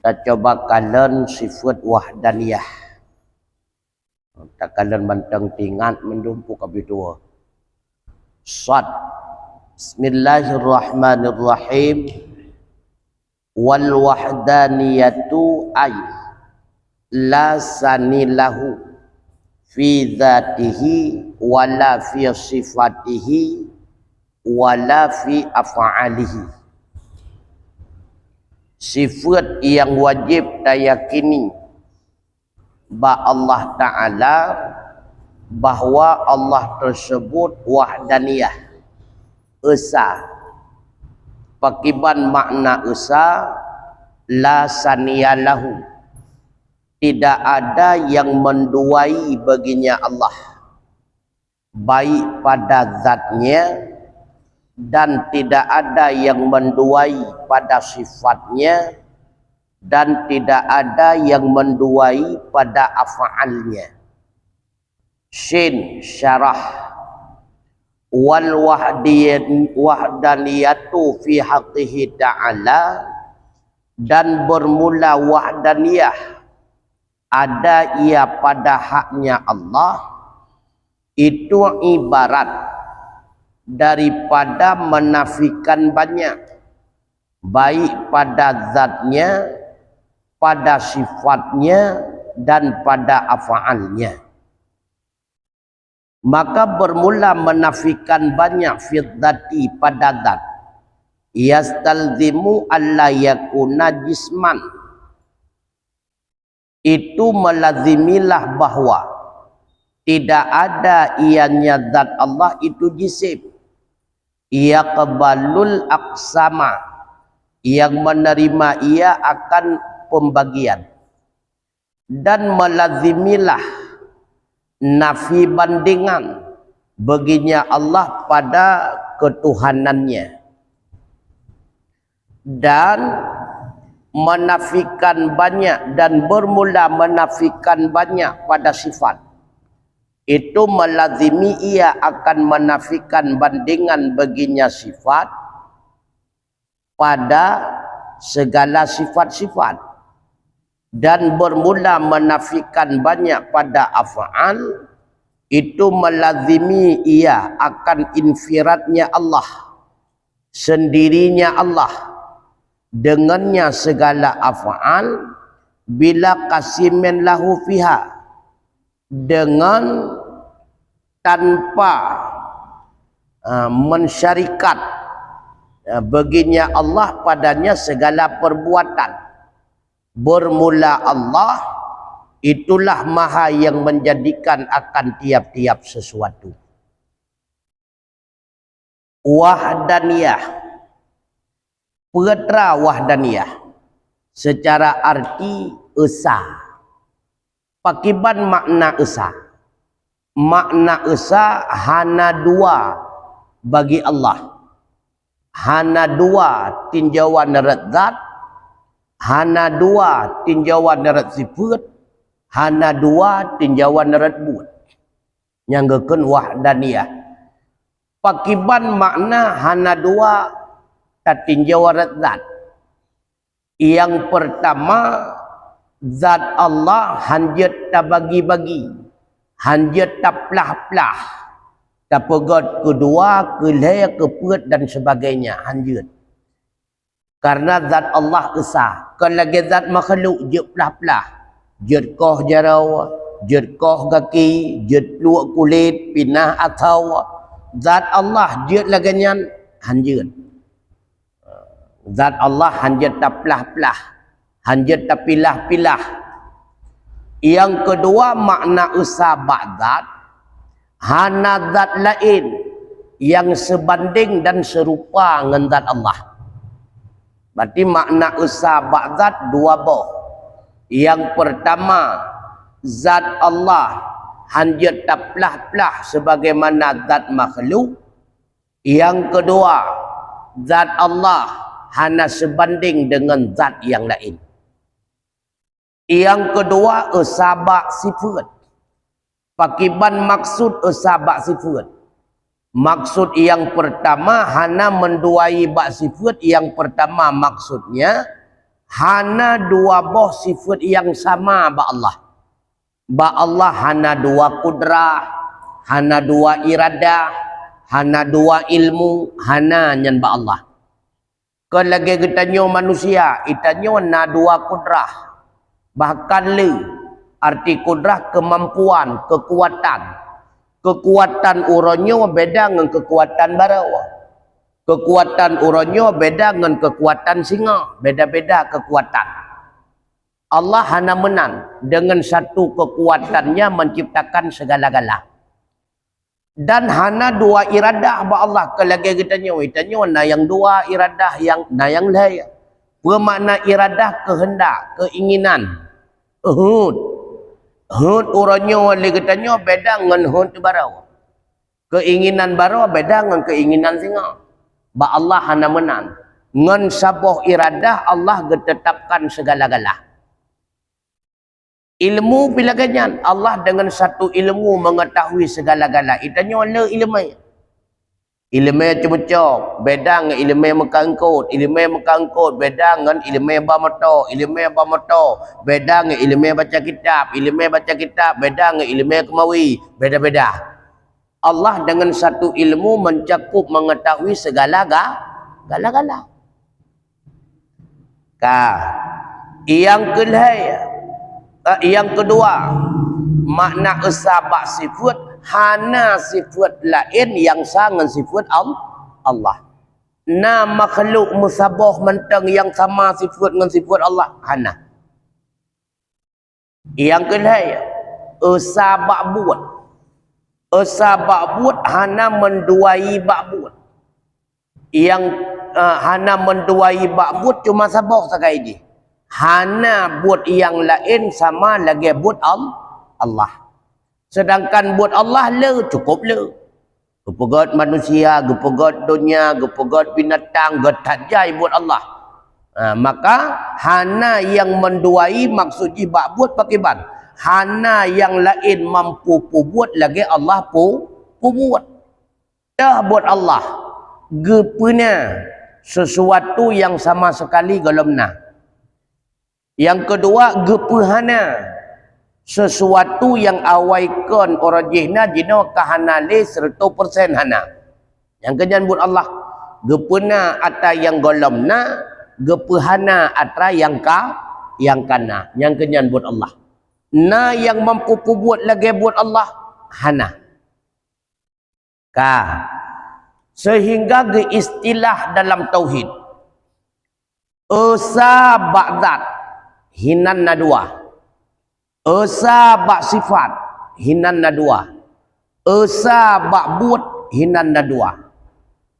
Kita coba kalian sifat wahdaniyah. Tak kalian bantang tingat mendumpu kabitua. Sad. Bismillahirrahmanirrahim. Wal wahdaniyatu ay la sanilahu fi dzatihi wala fi sifatihi wala fi af'alihi. Sifat yang wajib diyakini Allah Ta'ala bahwa Allah tersebut wahdaniyah, esa. Pakiban makna esa, la saniyalahu, tidak ada yang menduai baginya Allah, baik pada zatnya dan tidak ada yang menduai pada sifatnya dan tidak ada yang menduai pada af'alnya. Shin syarah. Wal wahdaniyatu fi haqqihi ta'ala, dan bermula wahdaniyah ada ia pada haknya Allah, itu ibarat daripada menafikan banyak, baik pada zatnya, pada sifatnya, dan pada af'alnya. Maka bermula menafikan banyak fi'dzati pada zat, yastalzimu alla yakuna jisman, itu melazimilah bahwa tidak ada ianya zat Allah itu jisim. Yaqbalul aqsama, yang menerima ia akan pembagian, dan melazimilah nafi bandingan baginya Allah pada ketuhanannya, dan menafikan banyak dan bermula menafikan banyak pada sifat, itu melazimi ia akan menafikan bandingan baginya sifat pada segala sifat-sifat, dan bermula menafikan banyak pada af'al, itu melazimi ia akan infiradnya Allah, sendirinya Allah, dengannya segala af'al, bila qasimin lahu fiha, dengan tanpa mensyarikat baginya Allah padanya segala perbuatan. Bermula Allah, itulah maha yang menjadikan akan tiap-tiap sesuatu. Wahdaniyah, petra wahdaniyah secara arti esa. Pakiban makna esa. Makna esa hana dua bagi Allah. Hana dua tinjauan nerat zat, hana dua tinjauan nerat sifat, hana dua tinjauan nerat buat. Nyanggekeun wahdaniyah. Pakiban makna hana dua tinjauan nerat zat. Yang pertama, zat Allah hanjat tak bagi-bagi, hanjat tak pelah-pelah, tak pegat kedua, kelaya, keput dan sebagainya, hanjat. Karena zat Allah esa. Kalau lagi zat makhluk je pelah-pelah, je koh jarau, je koh kaki, je peluk kulit, pinah atau zat Allah je laganyan hanjat. Zat Allah hanjat tak pelah-pelah, hanjat tak pilah-pilah. Yang kedua, makna usaha ba'dzat, hana zat lain yang sebanding dan serupa dengan zat Allah. Berarti makna usaha ba'dzat dua boh. Yang pertama, zat Allah hanjat tak pelah-pelah sebagaimana zat makhluk. Yang kedua, zat Allah hana sebanding dengan zat yang lain. Yang kedua, sabak sifat. Pakiban maksud sabak sifat. Maksud yang pertama hana menduai bak sifat. Yang pertama maksudnya hana dua boh sifat yang sama ba Allah. Ba Allah hana dua kudrah, hana dua iradah, hana dua ilmu, hana nyan ba Allah. Kan lagi kita nyo manusia, kita nyo na dua kudrah. Bahkan le arti kudrah kemampuan, kekuatan. Kekuatan uronyo beda dengan kekuatan barawa. Kekuatan uronyo beda dengan kekuatan singa. Beda-beda kekuatan. Allah hana menang dengan satu kekuatannya menciptakan segala-gala. Dan hana dua iradah ba Allah. Kelagi kita nyo na yang dua iradah yang na yang lain. Bermakna iradah kehendak, keinginan. Hud uronyo li kita nyo beda dengan hud barau. Keinginan barau beda dengan keinginan singa. Ba Allah hana menang. Ngan sabuh iradah Allah getetapkan segala-gala. Ilmu bila ganyan Allah dengan satu ilmu mengetahui segala-gala. Itanya le ilmu. Ilmu cucuk beda dengan ilmu mekangkut. Ilmu mekangkut beda dengan ilmu bamoto. Ilmu bamoto beda dengan ilmu baca kitab. Ilmu baca kitab beda dengan ilmu kemawi. Beda-beda. Allah dengan satu ilmu mencakup mengetahui segala-gala. Yang kedua, makna esabak sifat hana sifat lain yang sangat sifat Allah. Na makhluk musabah mentang yang sama sifat dengan sifat Allah hana. Yang kedua, esabak buat. Esabak buat hana menduai bak buat. Yang hana menduai bak buat cuma sabah sakai je. Hana buat yang lain sama lagi buat Allah. Sedangkan buat Allah le cukup le. Gepegot manusia, gepegot dunia, gepegot binatang, getajai buat Allah. Maka hana yang menduai maksud ibak buat pakai ban. Hana yang lain mampu buat lagi Allah buat. Dah buat Allah. Gepena sesuatu yang sama sekali belum na. Yang kedua, gepehana sesuatu yang awaikan orajihna jina kahanale 100% hana. Yang kenyan buat Allah, gepena ata yang golamna, gepehana ata yang kana. Yang kenyan buat Allah. Na yang mampu buat lagi buat Allah hana. Sehingga ke istilah dalam tauhid. Esa ba'dat hinan na dua. Esa bak sifat hinan na dua. Esa bak buat hinan na dua.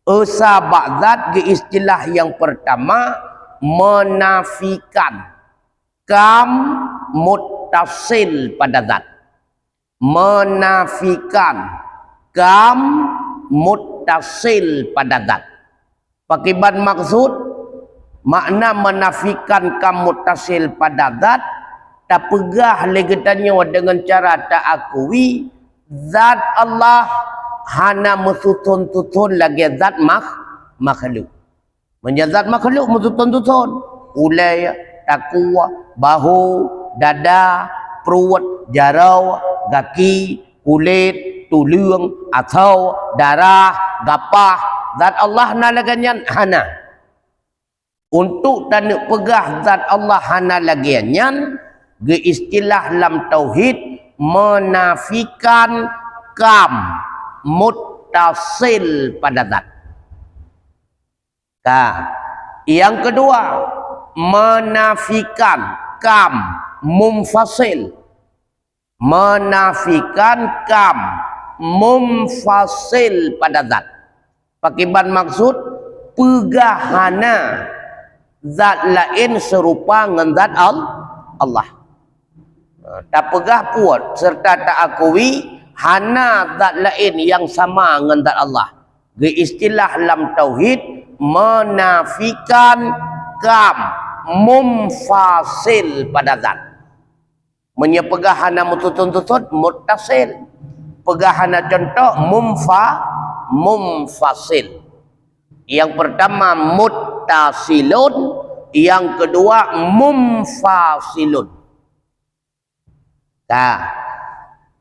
Esa bak zat ke istilah yang pertama menafikan kam muttasil pada zat. Menafikan kam muttasil pada zat. Pakai ban maksud makna menafikan kam muttasil pada zat tak pegah legetannya dengan cara tak akui zat Allah hana mesutun-tutun lagi zat makhluk. Menjadi zat makhluk mesutun-tutun. Ulai, takwa, bahu, dada, perut, jarau, kaki, kulit, tulang, atau darah, gapah. Zat Allah na laganyan hana. Untuk tak pegah zat Allah hana laganyan, ge istilah lam tauhid menafikan kam muttasil pada zat. Yang kedua, menafikan kam mumfasil. Menafikan kam mumfasil pada zat. Pakai ban maksud pegahana zat lain serupa dengan zat Allah. Tak pegah puat serta tak akui hana zat lain yang sama dengan zat Allah. Ge istilah lam tauhid menafikan kam mumfasil pada zat. Menyepegahana mututun-tutut muttasil. Pegahana contoh mumfasil. Yang pertama muttasilun, Yang kedua mumfasilun.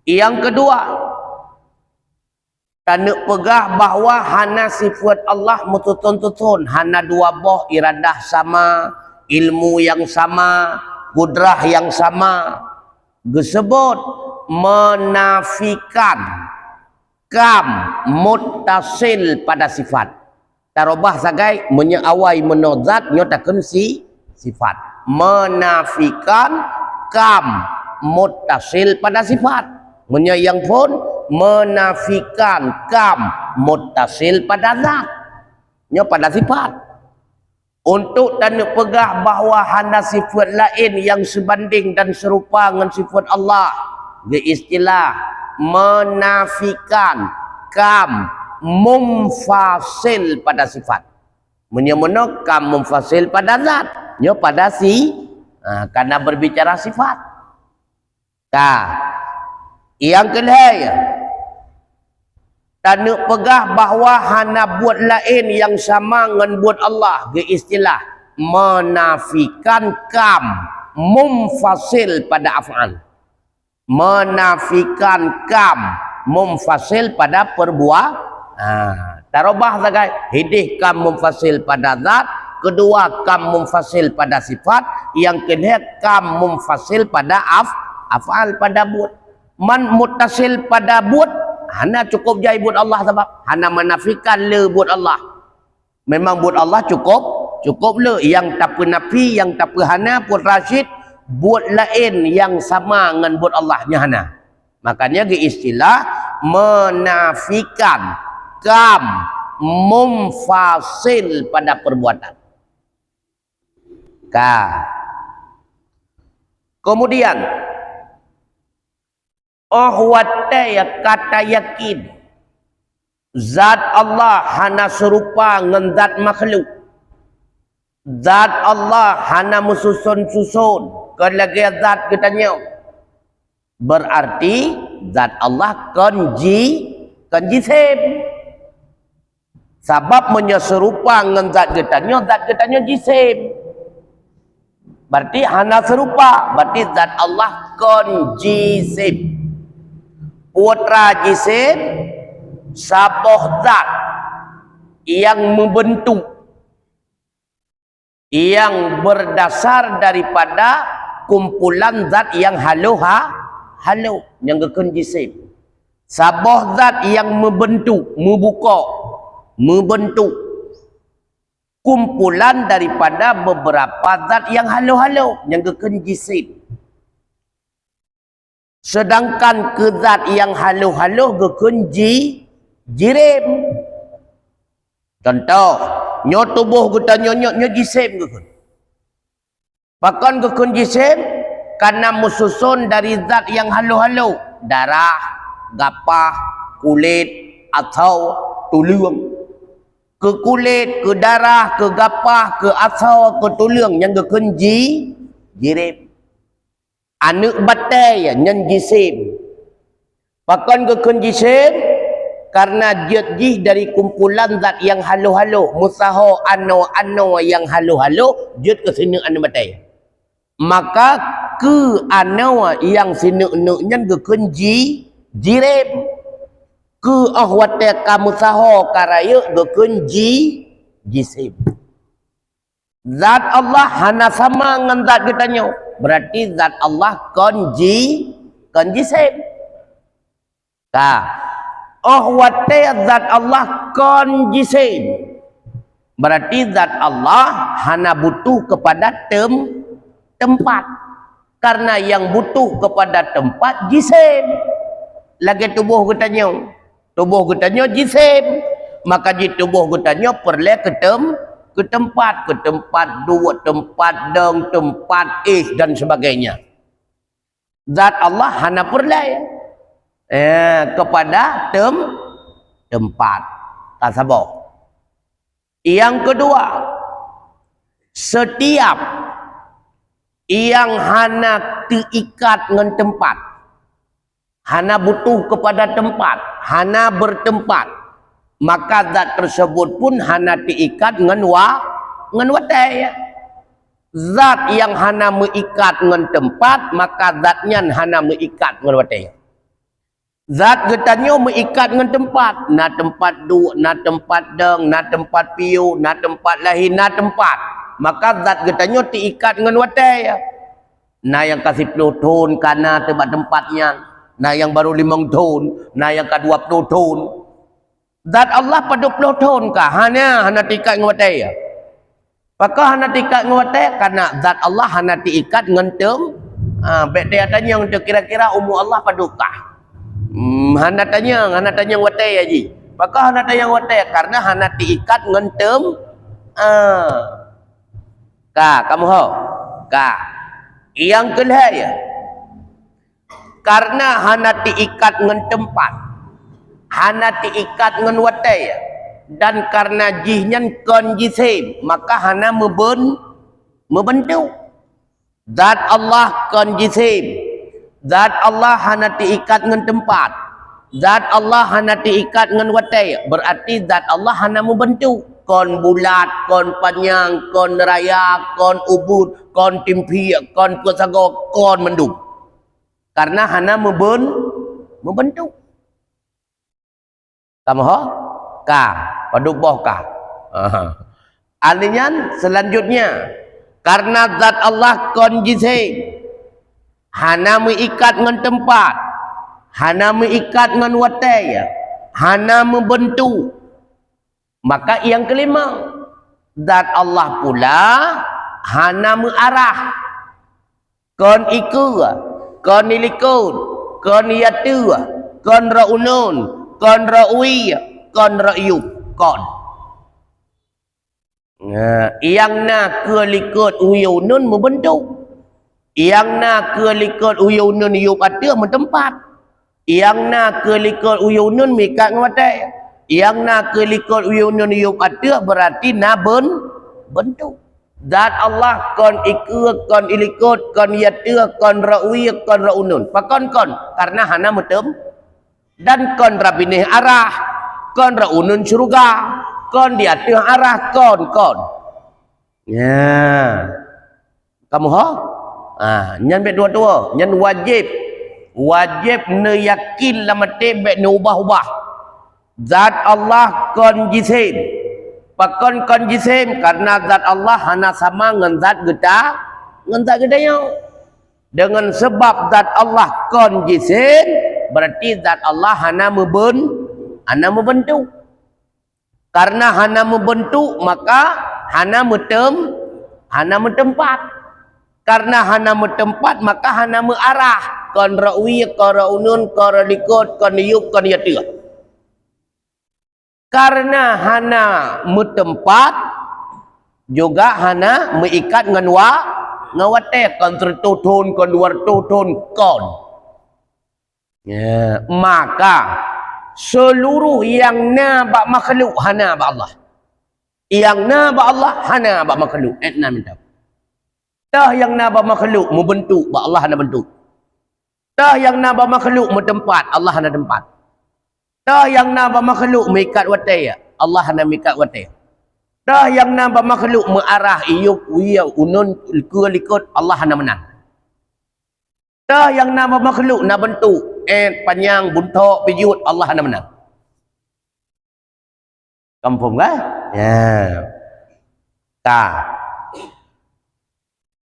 Yang kedua, tanda pegah bahawa hana sifat Allah mututun-tutun, hana dua boh, iradah sama, ilmu yang sama, kudrah yang sama. Disebut menafikan kam muttasil pada sifat. Tarobah sagai menyeawai menozat nyotakan sifat. Menafikan kam muttasil pada sifat. Yang pun menafikan kam muttasil pada zat. Nya pada sifat. Untuk tanda pegah bahawa hana sifat lain yang sebanding dan serupa dengan sifat Allah. Dia istilah menafikan kam mumfasil pada sifat. Menyemana kam mumfasil pada zat. Nya pada karena berbicara sifat. Yang kedua, tanda pegah bahawa hana buat lain yang sama dengan buat Allah. Dia istilah menafikan kam mumfasil pada af'al. Menafikan kam mumfasil pada perbuatan. Tarobah sagai hidih kam mumfasil pada zat, kedua kam mumfasil pada sifat, yang ketiga kam mumfasil pada af'al pada buat. Man muttasil pada buat, hana cukup jai buat Allah sebab hana menafikan le buat Allah. Memang buat Allah cukup le. Yang tak nafi, yang tak hana pun rasyid buat lain yang sama dengan buat Allahnya hana. Makanya ke istilah menafikan kam mumfasil pada perbuatan. Kemudian kata yakin zat Allah hana serupa dengan zat makhluk. Zat Allah hana mususun-susun kelagi zat katanya. Berarti zat Allah kan jisim. Sebab menyerupa dengan zat katanya jisim. Berarti hana serupa. Berarti zat Allah kan jisim. Putra jisim saboh zat yang membentuk, yang berdasar daripada kumpulan zat yang halu yang gekun jisim. Saboh zat yang membentuk, membentuk kumpulan daripada beberapa zat yang halu yang gekun jisim. Sedangkan ke zat yang halu gekun jirim. Contoh, nyo tubuh kita nyo jisim gekun. Bahkan gekun jisim karena mususun dari zat yang halu, darah, gapah, kulit atau tulang. Ke kulit, ke darah, ke gapah, ke atau ke tulang yang gekun jirim. Anak batai yang jisim. Bahkan gekun jisim karena jih dari kumpulan zat yang halu musaho ano yang halu jut ke sini anak batai. Maka ke ano yang sini yang gekun jirim. Ke ahwate kamu saho karaya gekun jisim. Zat Allah hana sama dengan zat kitanya. Berarti zat Allah kan jisim. Ahwate zat Allah kan jisim. Berarti zat Allah hana butuh kepada tempat. Karena yang butuh kepada tempat jisim. Lagi tubuh kitanya. Tubuh kitanya jisim. Maka di tubuh kitanya perlu ke tempat dua, tempat deng, tempat dan sebagainya. Zat Allah hana perlu kepada tempat. Tak sabar. Yang kedua, setiap yang hana terikat dengan tempat, hana butuh kepada tempat, hana bertempat, maka zat tersebut pun hana terikat dengan watai. Zat yang hana mengikat dengan tempat, maka zatnya hana mengikat dengan watai. Zat getanyo mengikat dengan tempat. Na tempat du, na tempat deng, na tempat piu, na tempat lahir, na tempat. Maka zat getanyo diikat dengan watai. Na yang kasih 10 tahun karena tempatnya. Na yang baru 5 tahun, na yang ke 20 tahun. Zat Allah pada 20 tahun kah? Hana diikat dengan watai. Apakah hana diikat dengan watai? Karena zat Allah hana diikat dengan tem. Baik dia tanya untuk kira-kira umur Allah padukah? Hana tanya watai aja. Apakah hana tanya watai? Karena hana diikat dengan tem. Kamu ho? Yang kedua ya. Karena hana diikat dengan tempat. Hana diikat dengan watai ya. Dan karena jihnya konjisim, maka hana membentuk. Zat Allah konjisim. Zat Allah hana diikat dengan tempat. Zat Allah hana diikat dengan watai. Berarti zat Allah hana membentuk. Kon bulat, kon panjang, kon raya, kon ubud, kon timpi, kon pusago, kon mendung. Karena hana membentuk. Kamu ho? Paduk boh kah? Artinya selanjutnya, karena zat Allah konjisim, hana mengikat dengan tempat, hana mengikat dengan watai, hana membentuk. Maka yang kelima, zat Allah pula hana mengarah. Kon ikut, kon ilikut, kon yatu, kon raunun, kon rawi, kon ra'yub, kon. Yang nak kelikut uyunun membentuk. Yang nak kelikut uyunun yub ada mentempat. Yang nak kelikut uyunun mikat ngawatai. Yang nak kelikut uyunun yub ada berarti na bentuk. Zat Allah kon ikut, kon ilikut, kon yata, kon ra'wi, kon ra'unun. Pakon kon karena hana metem dan kon rabinih arah. Kon raunun syurga, kon di atas arah kon. Ya. Kamu ho? Nyan bet dua-dua, nyan wajib ne yakin lamate bet ne ubah-ubah. Zat Allah kon jisim. Pakon kon jisim karena zat Allah hana sama dengan zat gedanya. Dengan sebab zat Allah kon jisim, berarti zat Allah hana membentuk. Karena hana membentuk, maka hana mentempat. Karena hana mentempat, maka hana mengarah. Kon ra'wi, kon ra'unun, kon ralikut, kon yub, kon yatu. Karena hana mentempat, juga hana mengikat dengan ngawate, kon tertutun, kon wartutun, kon. Ya, maka seluruh yang nabak makhluk hana ba Allah. Yang nabak Allah hana ba makhluk. Etna minta. Tah yang nabak makhluk membentuk ba Allah hana bentuk. Tah yang nabak makhluk mentempat Allah hana tempat. Tah yang nabak makhluk mengikat watai Allah hana mengikat watai. Tah yang nabak makhluk mengarah iyuk wiya unun kulikut Allah hana menang. Tah yang nabak makhluk na bentuk panjang buntok pijut Allah hana menang. Kampung kan? Ya.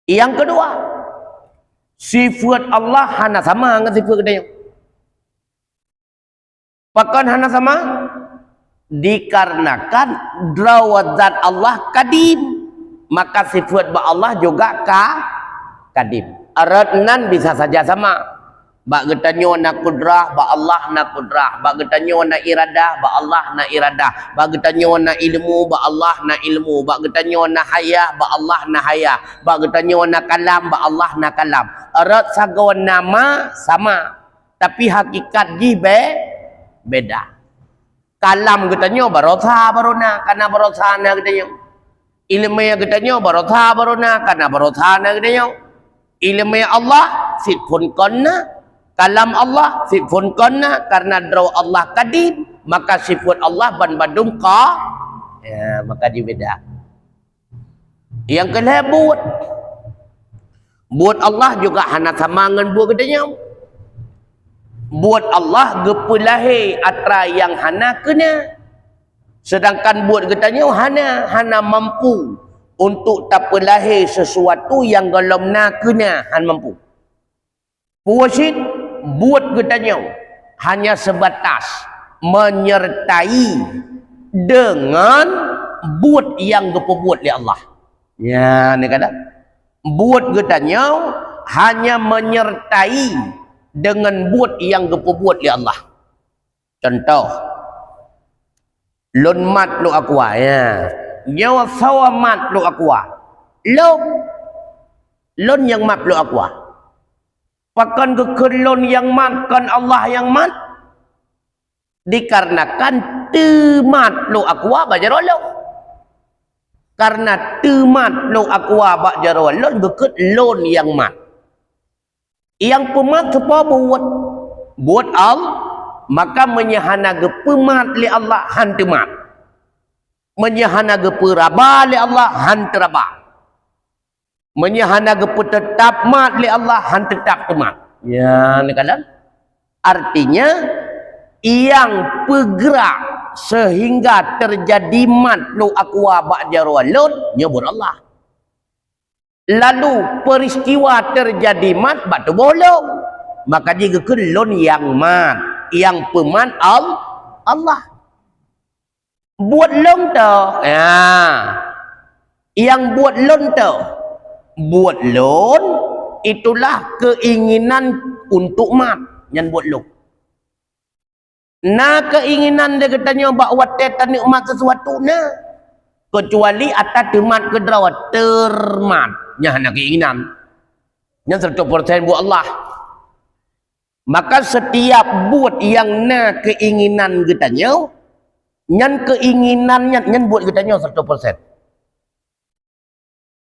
Yang kedua, sifat Allah hana sama dengan sifat kedai. Pakan hana sama dikarenakan drawat zat Allah kadim, maka sifat ba Allah juga kadim. Aratnan bisa saja sama. Bak getanyo na kudrah, ba Allah na kudrah. Bak getanyo na iradah, ba Allah na iradah. Bak getanyo na ilmu, ba Allah na ilmu. Bak getanyo na haya, ba Allah na haya. Bak getanyo na kalam, ba Allah na kalam. Erat sagawan nama sama, tapi hakikat ji beda. Kalam getanyo barotha barona, karena barotha na getanyo. Ilmu getanyo barotha barona, karena barotha na getanyo. Ilmu Allah sifun konna. Kalam Allah sifun konna, karena draw Allah kadim, maka sifat Allah ban badum ka, ya, maka dibeda. Yang kelebut Buat Allah juga hana sama dengan buat katanya. Buat Allah gepulahi atra yang hana kena. Sedangkan buat katanya hana mampu untuk tak pelahi sesuatu yang golom na kena mampu. Puasit buat katanya hanya sebatas menyertai dengan buat yang gepebuat oleh Allah. Ya, ni kata. Buat katanya hanya menyertai dengan buat yang gepebuat oleh Allah. Contoh, lon mat lo akwa ya. Nyawa sawa mat lo akwa. Lon yang mat lo akwa. Pakan kekelon yang mat kan Allah yang mat. Dikarenakan temat lo akwa bajarolo. Karena temat lo akwa bajarolo beket lon yang mat. Yang pemat apa buat Allah, maka menyahana gepemat li Allah han temat. Menyahana geperaba li Allah han teraba. Menyahana gepetetap mat li Allah han tetap temat. Ya, ni kan? Artinya yang bergerak sehingga terjadi mat lu akwa ba'jarwa lun nyebut Allah. Lalu peristiwa terjadi mat batu bolong, maka jika kelon yang mat yang peman Allah buat lon tu ya, yang buat lon tu buat lon itulah keinginan untuk mat yang buat lon. Nah keinginan dia katanya bahawa teta nikmat sesuatu nah kecuali atas temat kedrawat termat nya nak keinginan nya 100% buat Allah. Maka setiap buat yang na keinginan katanya nyan keinginannya nyan buat katanya 100%.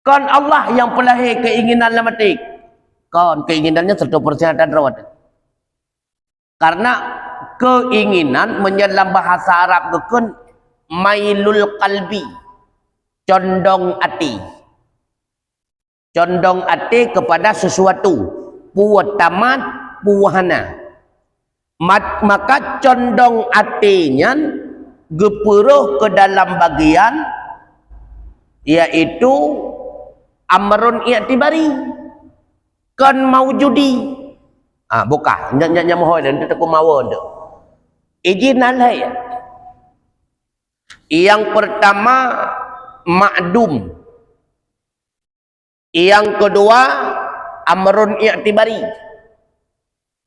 Kan Allah yang pelahi keinginan lamatik. Kan keinginannya 100% ada drawat. Karena keinginan menyelam bahasa Arab gekun mailul qalbi, condong hati. Condong hati kepada sesuatu, puat tamat, puahana. Maka condong hatinya geperuh ke dalam bagian yaitu amrun i'tibari, kan maujudi. Buka nya mohon dan tu mawon tu. Izinan hai. Yang pertama ma'dum. Yang kedua amrun i'tibari.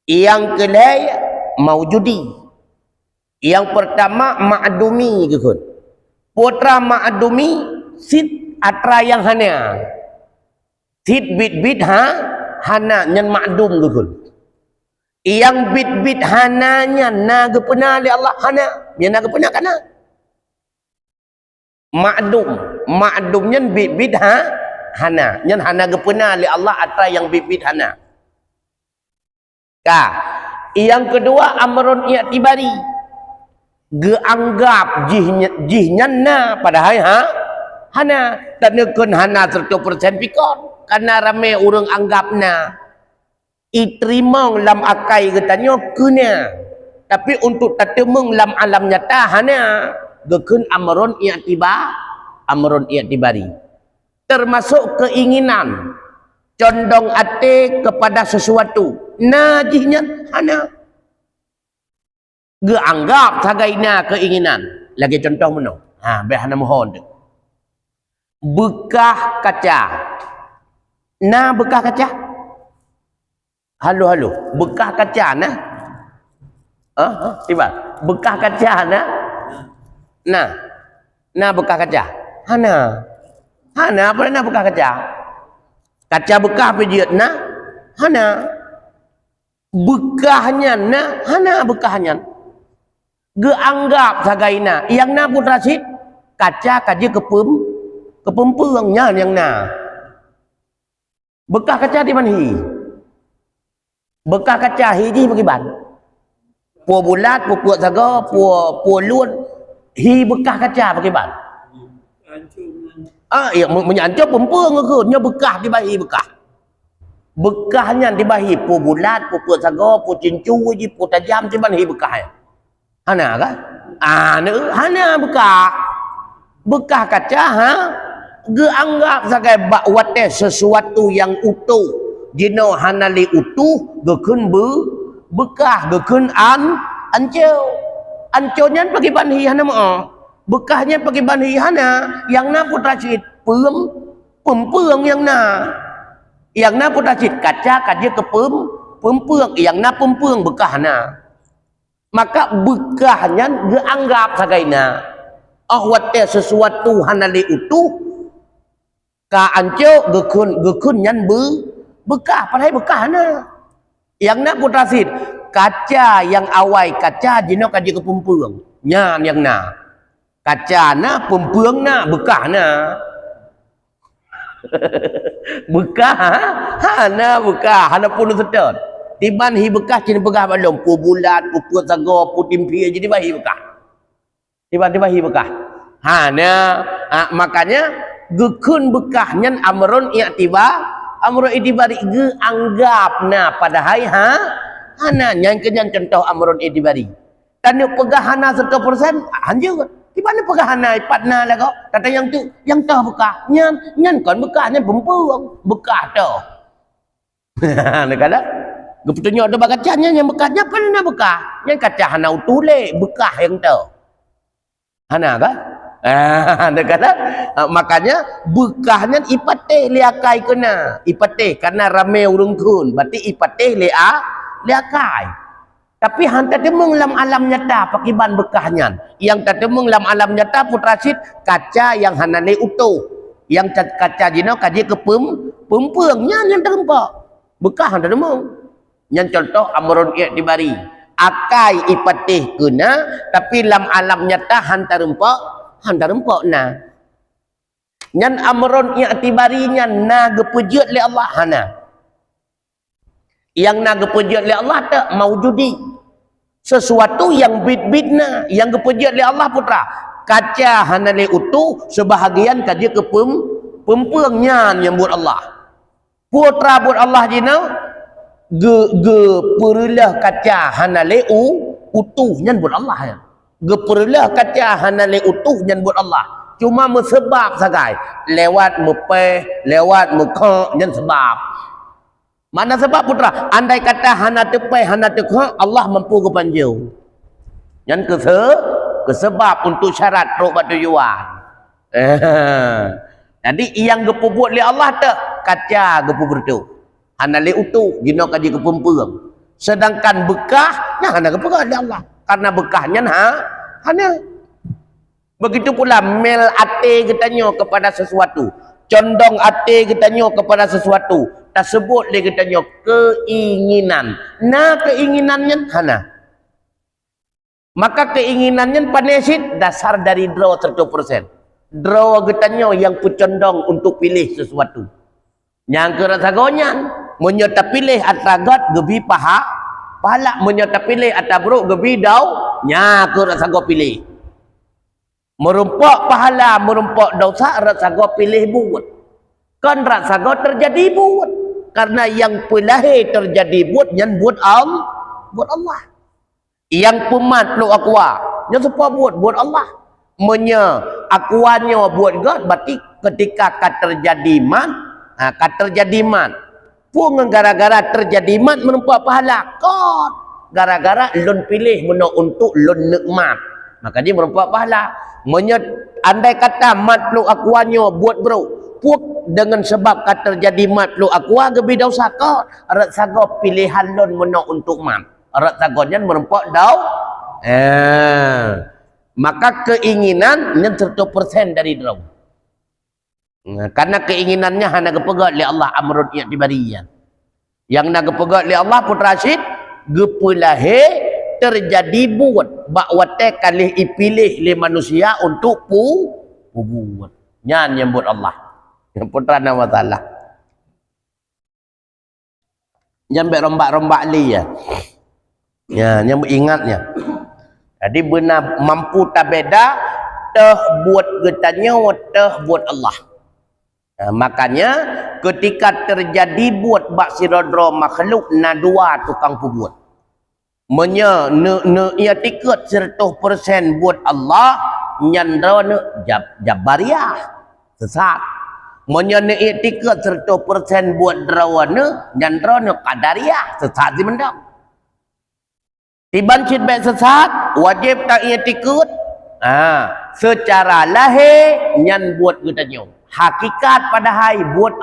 Yang kedua maujudi. Yang pertama ma'dumi gitu. Putra ma'dumi sit atra yang hana. Sit bit hana nyan ma'dum gitu. Yang bit hananya naga pernah li Allah hana yang naga pernah kana ma'dumnya bit hana yang hana ga pernah li Allah atra yang bit hana ka. Yang kedua amrun i'tibari geanggap jihnya na padahal hana tak nekun hana 100% pikon karena ramai orang anggapna itrimong lam akai katanya kena, tapi untuk tatemung lam alam nyata hana gekun amrun i'tibari, termasuk keinginan condong hati kepada sesuatu najihnya hana geanggap sagaina keinginan. Lagi contoh mana behana mohon bekah kaca bekah kaca. Halo, bekah kaca nah. Tiba. Bekah kaca nah. Nah bekah kaca. Hana apa nak bekah kaca? Kaca bekah pejiat nah. Hana. Bekahnya nah, hana bekahnya. Geanggap sagaina yang na pun rasid kaca kaji kepempengnya yang na. Bekah kaca di mana hi? Bekah kaca hiji bagi ban. Puan bulat, puan saga, puan luan. Hi bekah kaca bagi ban. Ya menyancur pempeng ke. Nya bekah di bahi bekah. Bekahnya dibahi pu bulat, pu sago, pu cincu, pu tajam di bahi bekah. Hana kan? Hana bekah. Bekah kaca geanggap sebagai bakwate sesuatu yang utuh. Jino hanali utuh gekun bekah gekun ancau. Ancaunya bagi banhi hana bekahnya bagi banhi hana yang na putra cid pempeung yang na putra cid kaca kaje ke pempeung yang na pempeung bekahna. Maka bekahnya geanggap sagaina wate sesuatu hanali utuh ka ancau gekun nyan bekah padahal bekahna yang na putra cid kaca yang awai kaca jino kaje ke pempeung nyan yang na kaca na pempeung na bekah na bekah hana bekah hana pun sedot tiban hi bekah cina bekah balong pu bulat pu sago pu timpi jadi bahi bekah tiba-tiba hi bekah hana makanya gekun bekah nyan amrun i'tibari ge anggap na padahal hana nyan kenyan contoh amrun i'tibari tanu pegahana 100% anjur gimana pegahana ipatna lah kau kata yang tahu bekah nyan kon bekah nyan pempeung bekah tu nak ada gepetunyo ada bagacanya yang bekahnya pana bekah nyan kaca hana utule bekah yang tu hana kan nak ada makanya bekahnya ipateh liakai kena ipateh karena rame urung kun berarti ipateh liakai. Tapi hantar temung lam alam nyata pakiban bekahnya. Yang tertemung lam alam nyata putra cid kaca yang hanane utuh. Yang kaca jino kaji ke pempeungnya yang terempak. Bekah hantar temung. Yang contoh amrun i'tibari. Akai ipatih kena tapi lam alam nyata hantar rempak na. Nyan amrun i'tibarinya na gepejut li Allah hana. Yang nak gepejut oleh Allah tak maujudi sesuatu yang bid-bidna yang gepejut oleh Allah putra kaca hanale utuh sebahagian kaji ke pempeungnya yang buat Allah putra buat Allah jina perlah kaca hanale utuh yang buat Allah ya perlah kaca hanale utuh yang buat Allah cuma mesebab sagai lewat mepeh lewat mekak yang sebab. Mana sebab putra? Andai kata hana tepai hana tekha Allah mampu ke panjau. Yang kesebab untuk syarat rok tujuan. Jadi yang gepu buat li Allah tak kaca gepu bertu. Hana li utuh gino kaji ke pempeung. Sedangkan bekah nya hana gepu li Allah. Karena bekahnya hana. Begitu pula mel ate katanya kepada sesuatu. Condong ate katanya kepada sesuatu. Tersebut dia katanya keinginan. Nah keinginannya hana. Maka keinginannya panesit dasar dari draw 100%. Draw katanya yang pucondong untuk pilih sesuatu. Yang kerasagonya menyerta pilih atragat gebi pahala menyerta pilih atabruk gebi dau nya kerasago pilih. Merumpak pahala merumpak dosa rasago pilih buat. Kan rasago terjadi buat. Karena yang pelahi terjadi buat yang buat Allah. Yang pemat lu akwa, yang sepa buat Allah. Menya akuannya buat God berarti ketika terjadi mat, pun gara-gara terjadi mat menumpak pahala. God gara-gara lun pilih mena untuk lun nikmat. Maka dia menumpak pahala. Menya andai kata mat lu akuannya buat bro. Puk dengan sebab kata terjadi mat lu aku gebi dosa kau arat sago pilihan lon mena untuk mat arat sagonya merempak dau maka keinginan yang 100% dari draw karena keinginannya hanya kepegat li Allah amrun i'tibariyan yang nak kepegat li Allah putra syid gepulahe terjadi buat bakwate kalih ipilih li manusia untuk buat nyan yang buat Allah putra nama taala nyampe rombak-rombak li ya nyampe ingatnya jadi benar mampu tak beda teh buat getanya teh buat Allah makanya ketika terjadi buat bak sirodro makhluk na dua tukang pembuat. Menya ne ia tiket 100% buat Allah nyandra ne jabariyah sesat. Menya ne ia tiket 100% buat drawana nyandra ne qadariyah sesat di mendam. Dibancit baik sesat wajib tak ia tiket. Secara lahir nyan buat getanyo. Hakikat padahal buat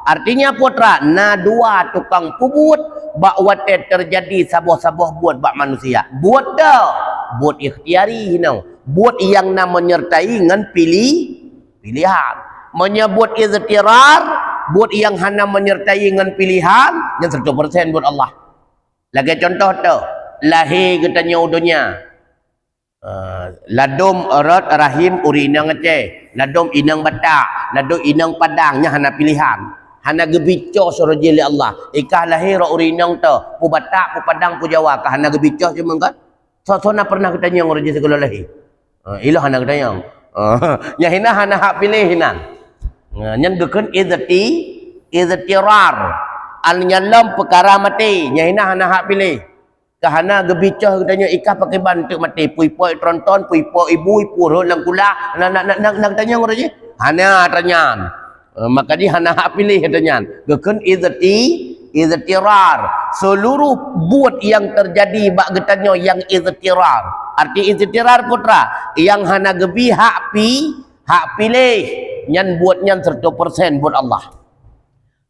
artinya putra na dua tukang pubut bak wate terjadi sabuh-sabuh buat bak manusia. Buat dah, buat ikhtiari hinau. Buat yang na menyertai dengan pilihan. Menyebut iztirar, buat yang hanya menyertai dengan pilihan yang 100% buat Allah. Lagi contoh tu, lahir getanyo dunia. Ladum erat rahim urinang aceh, ladum inang batak, ladum inang padangnya hana pilihan, hana gebicoh suruh jeli Allah. Ikah lahir urinang tu, pu batak, pu padang, pu Jawa, kah hana gebicoh cuma kan? So na pernah kita nyang urut segala lahir. Ilah hana kita nyang. Yang hina hana hak pilih hina. Yang geken iztirar. Al nyalam perkara mati, yang hina hana hak pilih. Kahana gebicoh katanya ikah pakai bantuk mati pui-pui tronton pui-pui ibu ibu lang kula nak tanya orang je hana tanya maka dia hana hak pilih katanya geken iztirar seluruh buat yang terjadi bak getanyo yang iztirar arti iztirar putra yang hana gebi hak pilih nyan buat nyan 100% buat Allah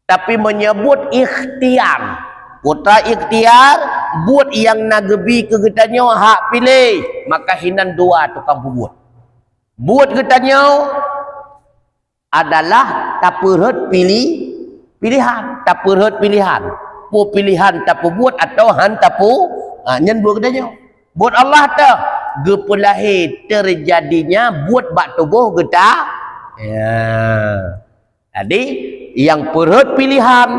tapi menyebut ikhtiar putra ikhtiar buat yang nagebi ke getanyo hak pilih maka hinan dua tukang buat. Buat getanyo adalah taperut pilihan, taperut pilihan. Pu pilihan tapu buat atau han tapu nyen buat getanyo. Buat Allah tu gepulahi terjadinya buat bak tubuh geta. Ya. Jadi yang perut pilihan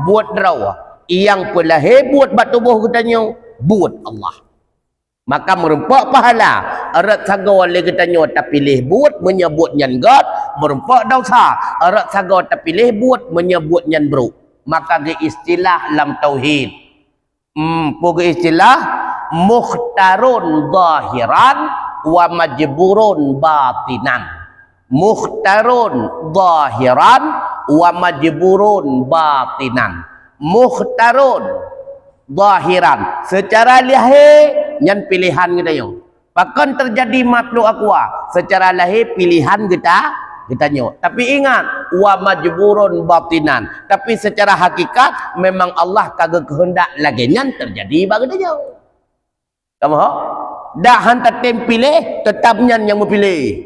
buat draw yang pelahir buat bat tubuh getanyo buat Allah maka merempak pahala erat saga oleh getanyo tak pilih buat menyebut nyan God merempak dosa erat saga tak pilih buat menyebut nyan bro maka ge istilah dalam tauhid poge istilah mukhtarun zahiran wa majburun batinan mukhtarun zahiran wa majburun batinan mukhtarun zahiran secara lahir nyan pilihan kita yo bahkan terjadi makhluk akwa secara lahir pilihan kita nyo tapi ingat wa majburun batinan tapi secara hakikat memang Allah kagak kehendak lagi nyan terjadi bagi dia kamu ho dak hantar tem pilih tetap nyan yang memilih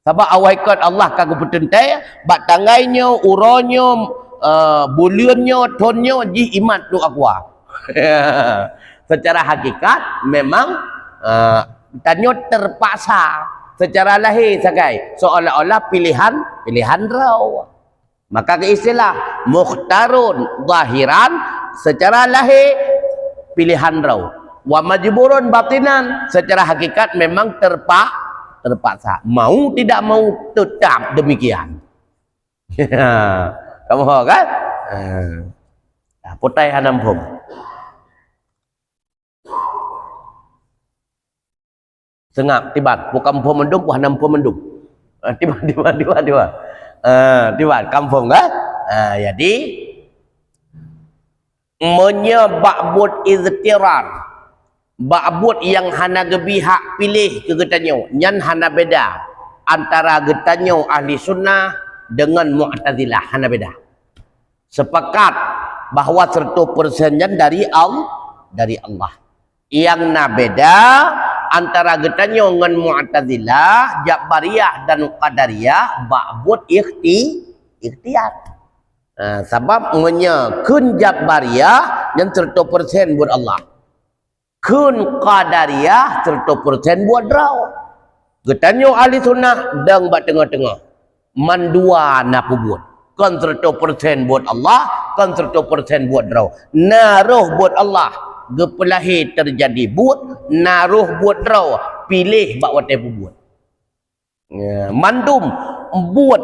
sebab awal ikut Allah kagak bertentai bak tanggainya uronyo buliannya, tonnya, ji iman tu akwa. Secara hakikat memang tanya terpaksa secara lahir sakai seolah-olah pilihan raw. Maka ke istilah mukhtarun zahiran secara lahir pilihan raw. Wa majburun batinan secara hakikat memang terpaksa. Mau tidak mau tetap demikian. Kamu tahu kan? Putai hanam pun. Sengap tibat, bukan pun mendung, bukan hanam pun mendung. Tibat, kampung kan? Jadi menyebab buat iztirar, ba'bud yang hana gebi hak pilih ke getanyo, nyan hana beda antara getanyo ahli sunnah dengan Mu'tazilah hana beda. Sepakat bahawa 100% dari Allah. Yang na beda antara getanyo dengan Mu'tazilah, Jabariyah dan Qadariyah ba'bud ikhtiar. Sebab menye kun Jabariyah yang 100% buat Allah. Kun Qadariyah 100% buat draw. Getanyo ahli sunnah dang bat tengah-tengah. Mandua na buat kan 100% buat Allah kan 100% buat draw naruh buat Allah gepelahi terjadi buat naruh buat draw pilih bak wate buat mandum buat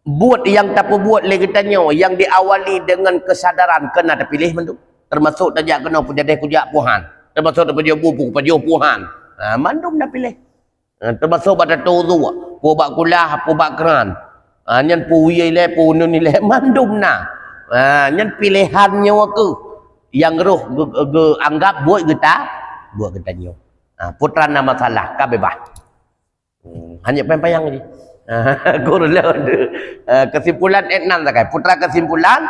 buat yang tak buat lagi tanya yang diawali dengan kesadaran kena terpilih mandu termasuk tajak kena pujadeh kujak puhan termasuk terpajau bubu pajau puhan mandum dah pilih termasuk pada tuzu pubak kulah pubak keran nyan puye le punun ni le mandum na nyan pilihannya aku yang roh anggap buat kita putra nama masalah ka bebas hanya payang ni Kurang kesimpulan enam tak putra kesimpulan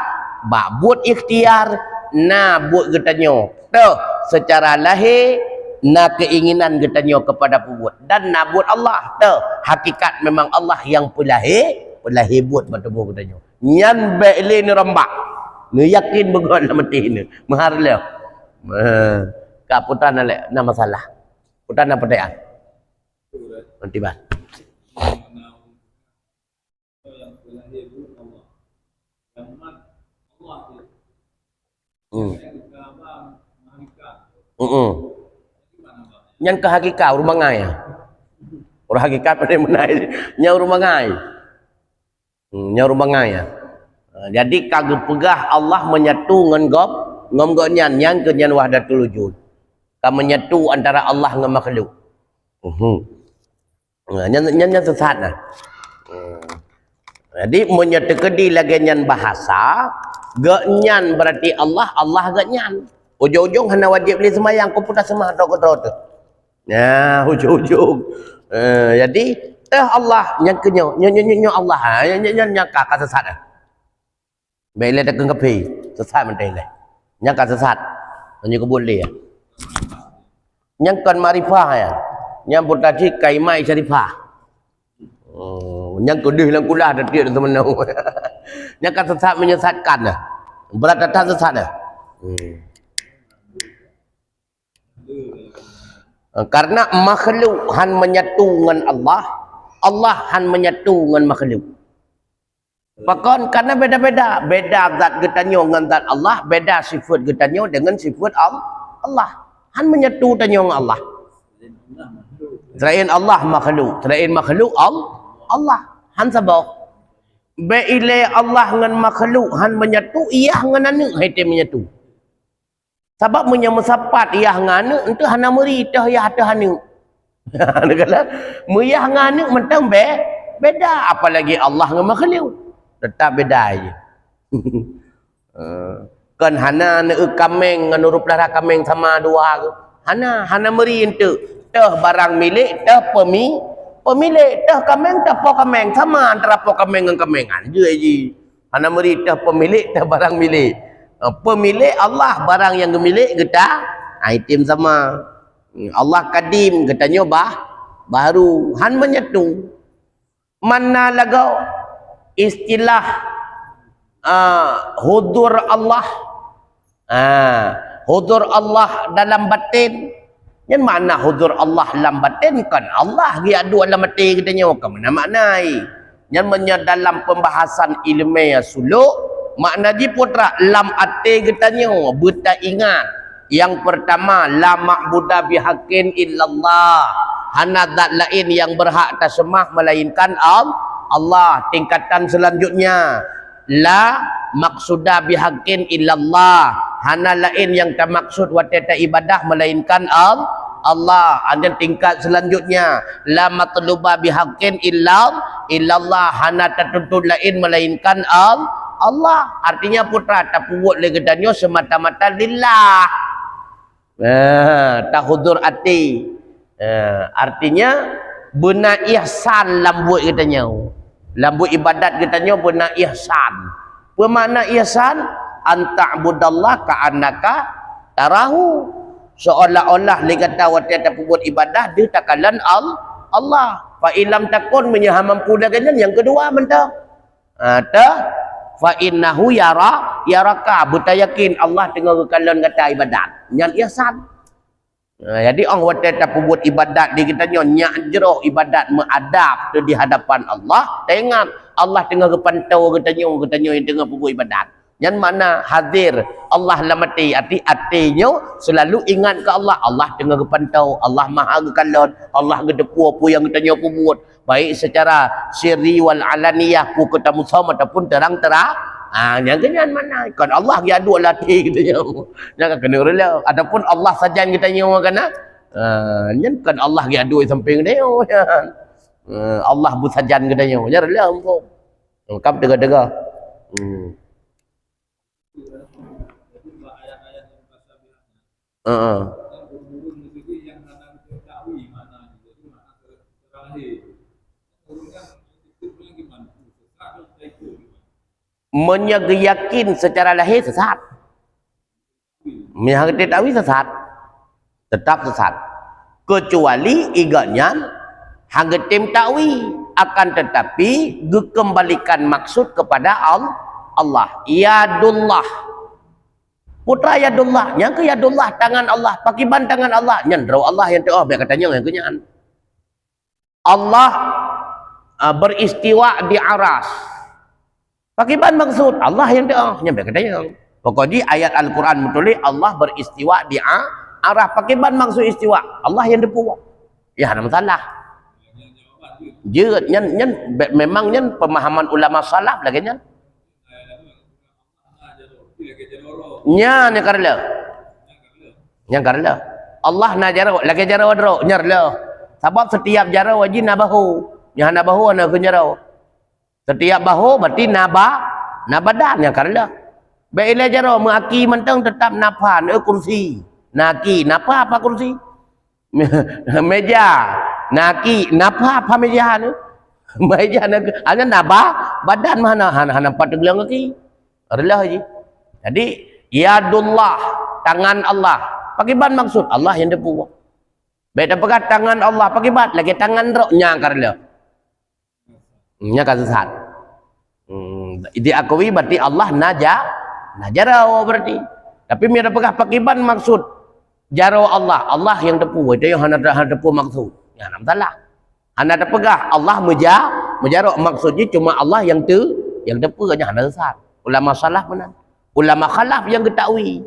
buat ikhtiar buat getanyo secara lahir keinginan getanyo kepada pembuat dan buat Allah hakikat memang Allah yang pelahir buat bertemu getanyo nyan bele ni rambak ni yakin begon mati ni mahar le ka putra na masalah putra na pertanyaan nanti bah Yang ke hakikat rumah ngai orang hakikat pada menai nyau rumah ngai nyau rumah ngai jadi kagak pegah Allah menyatu ngan ngom nyan yang ke nyan wahdatul wujud ka menyatu antara Allah dengan makhluk nyan sesat nah jadi menyatu kedi lagi nyan bahasa nyan berarti Allah nyan ujung-ujung hanya wajib beli semayang kau putar semah atau tu ujung-ujung jadi Allah yang kenyo nyo Allah yang kakak sesat bila dah kepi sesat mentai le yang kakak sesat hanya kebun le yang kan marifah ya yang putaji kaimai syarifah yang kedih lang kulah dah dia teman yang kakak sesat menyesatkan berat datang sesat karena makhluk han menyatu dengan Allah han menyatu dengan makhluk bahkan karena beda-beda zat getanyo dengan zat Allah beda sifat getanyo dengan sifat Allah han menyatu tanyo dengan Allah selain Allah makhluk selain makhluk Allah han sabah beile Allah dengan makhluk han menyatu ia dengan anu hati menyatu sebab menyemesapat ia nganu untuk hana meri tah ya tah hanu negala muyah nganu mentang beda apalagi Allah dengan makhluk tetap beda aja kan hana ne kameng nganu rup lara kameng sama dua hana meri untuk tah barang milik tah pemilik tah kameng tah po kameng sama antara po kameng dengan kamengan je aja hana meri tah pemilik tah barang milik pemilik Allah barang yang gemilik kita item sama Allah kadim katanya baru han menyatu mana lagau istilah hudur Allah hudur Allah dalam batin yang mana hudur Allah dalam batin kan Allah dia ada dalam batin katanya ke mana maknai yang dalam pembahasan ilmiah suluk makna di putra lam ate getanya buta ingat yang pertama la ma'budu bihaqqin illallah hana zat lain yang berhak tasembah melainkan Allah tingkatan selanjutnya la maqsuda bihaqqin illallah hana lain yang termaksud wateta ibadah melainkan Allah ada tingkat selanjutnya la matluba bihaqqin illallah hana tertuntut lain melainkan Allah artinya putra tak buat lagi danyo semata-mata lillah tahudur ati artinya benar ihsan lambut katanya lambut ibadat katanya benar ihsan bermakna ihsan anta'budallah ka'annaka tarahu seolah-olah li kata wati tak buat ibadah dia takalan Allah fa ilam takun menyahamampu dengan yang kedua mentah fa innahu yaraka buta yakin Allah tengah kekalan kata ibadat nyan ihsan jadi orang wate tak buat ibadat di kita nyak jeroh ibadat mengadap tu di hadapan Allah tengok Allah tengah kepantau katanya yang tengah buat ibadat Yang mana hadir Allah lamati artinya selalu ingat ke Allah. Allah dengar kepantau, Allah maha kekalon, Allah gedepu apa yang kita nyoba buat. Baik secara sirri wal alaniyah ku ketemu sama ataupun terang-terang. Yang kenyan mana? Kan Allah yang dua latih kita nyoba. Jangan kena rela. Adapun Allah saja kita nyoba kan? Yang kan Allah yang dua samping dia. Allah bu sajan kita nyoba. Jangan rela ampun. Kam dega-dega. Menyakin secara lahir sesat. Menyakin tawi sesat. Tetap sesat. Kecuali iganya hanggetim tawi akan tetapi dikembalikan maksud kepada Allah. Yadullah. Putra yadullah, yang ke yadullah tangan Allah, pakiban tangan Allah, nyandro Allah yang biar katanya yang kenyan. Allah beristiwa di aras. Pakiban maksud Allah yang biar katanya. Pokoknya ayat Al-Quran betul Allah beristiwa di arah. Pakiban maksud istiwa Allah yang depu. Ya ada masalah. Dia memang pemahaman ulama salaf lagi nyan. Nya karla. Nya karla. Allah na jaro lagi jaro dro nyarla. Sebab setiap jaro wajib nabahu. Nya nabahu ana ke jaro. Setiap bahu berarti nabadan nya karla. Baiklah jaro maki mentang tetap napan kursi. Naki napa apa kursi? Meja. Naki napa apa meja ni? Meja nak ana naba badan mana hana patuglang lagi. Arlah ji. Jadi yadullah tangan Allah. Pakiban maksud Allah yang depu. Baik pegat tangan Allah pakiban lagi tangan rohnya karla. Nya kasesat. Diakui berarti Allah najaro berarti. Tapi mira pegat pakiban maksud jaro Allah yang depu. Itu yang hana depu maksud. Ya nam salah. Hana pegah Allah mejaro maksudnya cuma Allah yang depu nya hana sesat. Ulama salah benar. Ulama khalaf yang ketahui.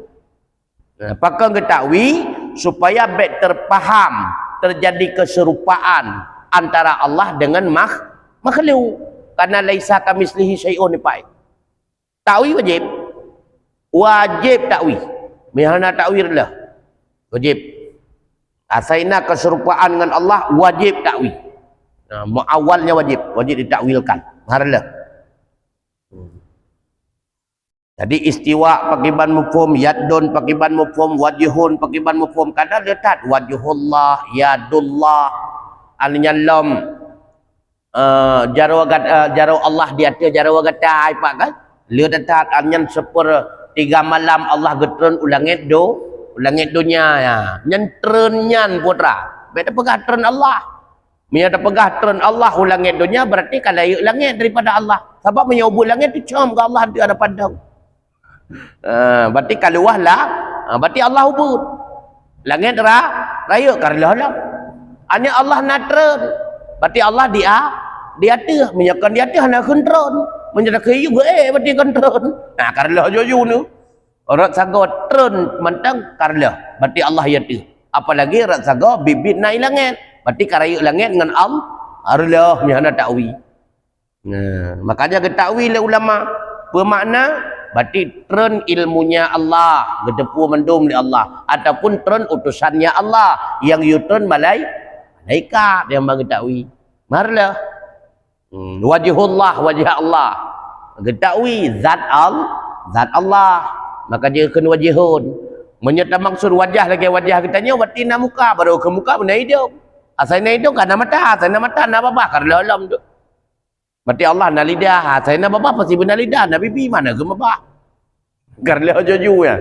Apakah ketahui supaya baik terpaham terjadi keserupaan antara Allah dengan makhluk. Karena laisa kamislihi syai'un pai. Tawi wajib. Wajib tawi. Mihana tawi lah. Wajib. Asaina keserupaan dengan Allah wajib tawi. Awalnya wajib ditakwilkan. Harlah. Jadi istiwa pakiban mufhum, yadun pakiban mufhum, wajhun pakiban mufhum. Kadang letak wajhullah, yadullah, al-nyalam jaro Allah di atas jaro gata apa kan? Letak anyan sepertiga malam Allah getron ulangit dunia ya. Nyan trenyan putra. Beda pegah tren Allah. Menyata pegah tren Allah ulangit dunia berarti kalau langit daripada Allah. Sebab menyubur langit itu cuma ke Allah ada padang. Berarti kaluah lah berarti Allah hubud langit raya karlah lah hanya Allah natren berarti Allah di atas menyakan di atas nak kontrol menjadi kayu berarti kontrol karlah jojo ni orang sago tren mentang karlah berarti Allah ya tu apalagi orang sago bibit naik langit berarti karaya langit dengan Allah nyana takwi makanya ketahui lah ulama bermakna berarti tren ilmunya Allah gedepu mendum di Allah ataupun tren utusannya Allah yang yutren malaikat yang mengetahui marlah wajhullah wajah Allah mengetahui zat Allah maka dia kena wajhun menyata maksud wajah lagi wajah katanya berarti na muka baru ke muka benar hidup asal na hidup kan mata na babah karena alam tu. Berarti Allah na lidah, saya na bapa pasti benar lidah, na pipi mana ke bapa? Karena jaju ya.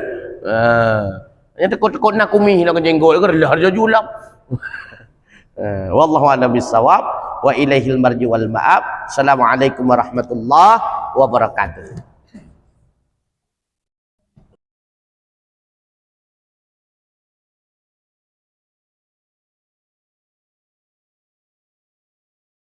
Yang tekut-tekut nak kumih lah jenggot, karena jaju lah. Wallahu a'lam bissawab wa ilaihil marji wal ma'ab. Assalamualaikum warahmatullahi wabarakatuh.